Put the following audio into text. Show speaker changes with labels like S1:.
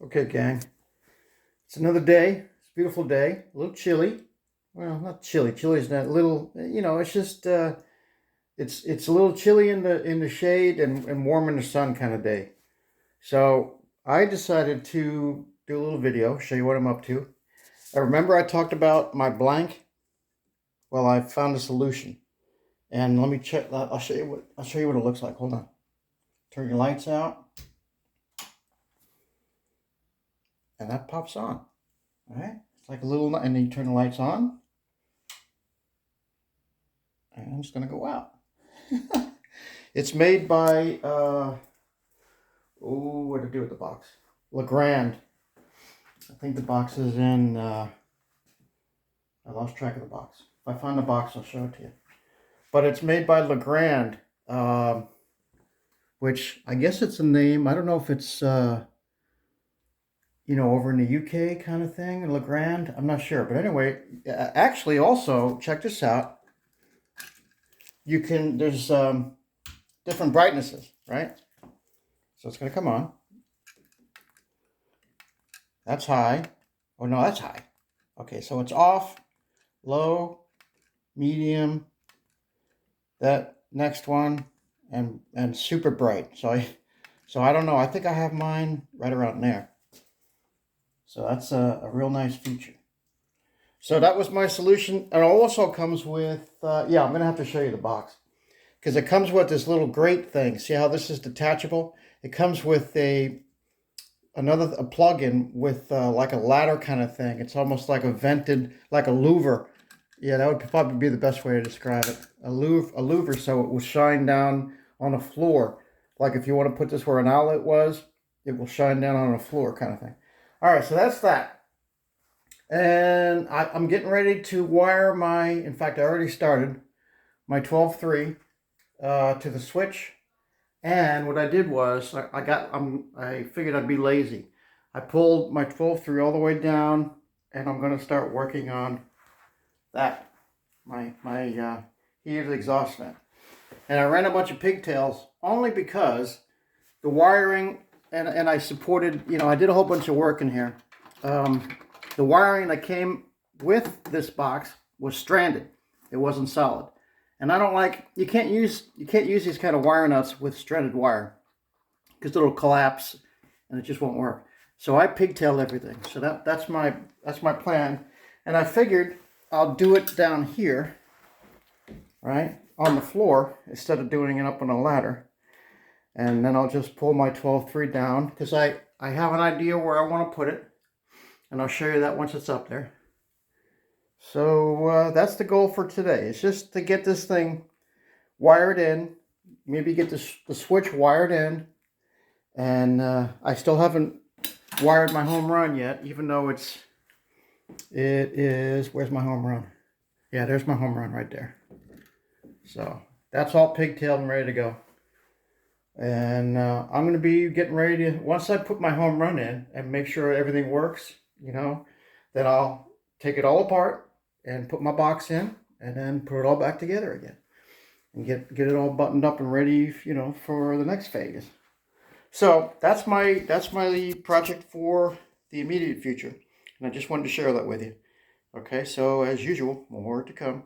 S1: Okay, gang. It's another day. It's a beautiful day. A little chilly. Well, not chilly. Chilly is not a little. It's just it's a little chilly in the shade and warm in the sun kind of day. So I decided to do a little video, show you what I'm up to. I remember I talked about my blank. Well, I found a solution, and let me check. I'll show you what it looks like. Hold on. Turn your lights out, and that pops on. All right. It's like a little, and then you turn the lights on. And it's going to go out. It's made by, what to do with the box? Legrand. I think the box is in, I lost track of the box. If I find the box, I'll show it to you. But it's made by Legrand, which I guess it's a name. I don't know if it's, over in the UK kind of thing, Legrand. I'm not sure. But anyway, actually also, check this out. There's different brightnesses, right? So it's going to come on. That's high. Oh, no, that's high. Okay, so it's off, low, medium, that next one, and super bright. So I don't know. I think I have mine right around there. So that's a real nice feature. So that was my solution. And it also comes with, I'm going to have to show you the box. Because it comes with this little grate thing. See how this is detachable? It comes with a plug-in with like a ladder kind of thing. It's almost like a vented, like a louver. Yeah, that would probably be the best way to describe it. A louver, so it will shine down on a floor. Like if you want to put this where an outlet was, it will shine down on a floor kind of thing. All right, so that's that. And I'm getting ready to wire in fact, I already started my 12-3 to the switch. And what I did was I figured I'd be lazy. I pulled my 12-3 all the way down, and I'm going to start working on that, my heated exhaust vent. And I ran a bunch of pigtails only because the wiring, and I supported, I did a whole bunch of work in here. The wiring that came with this box was stranded. It wasn't solid. And I don't like, you can't use these kind of wire nuts with stranded wire because it'll collapse and it just won't work. So I pigtailed everything. So that's my plan. And I figured I'll do it down here, right, on the floor instead of doing it up on a ladder. And then I'll just pull my 12-3 down because I have an idea where I want to put it. And I'll show you that once it's up there. So that's the goal for today. It's just to get this thing wired in, maybe get the switch wired in. And I still haven't wired my home run yet, even though it is, where's my home run? Yeah, there's my home run right there. So that's all pigtailed and ready to go. And I'm going to be getting ready to, once I put my home run in and make sure everything works, then I'll take it all apart and put my box in and then put it all back together again and get it all buttoned up and ready, for the next phase. So that's my project for the immediate future. And I just wanted to share that with you. Okay, so as usual, more to come.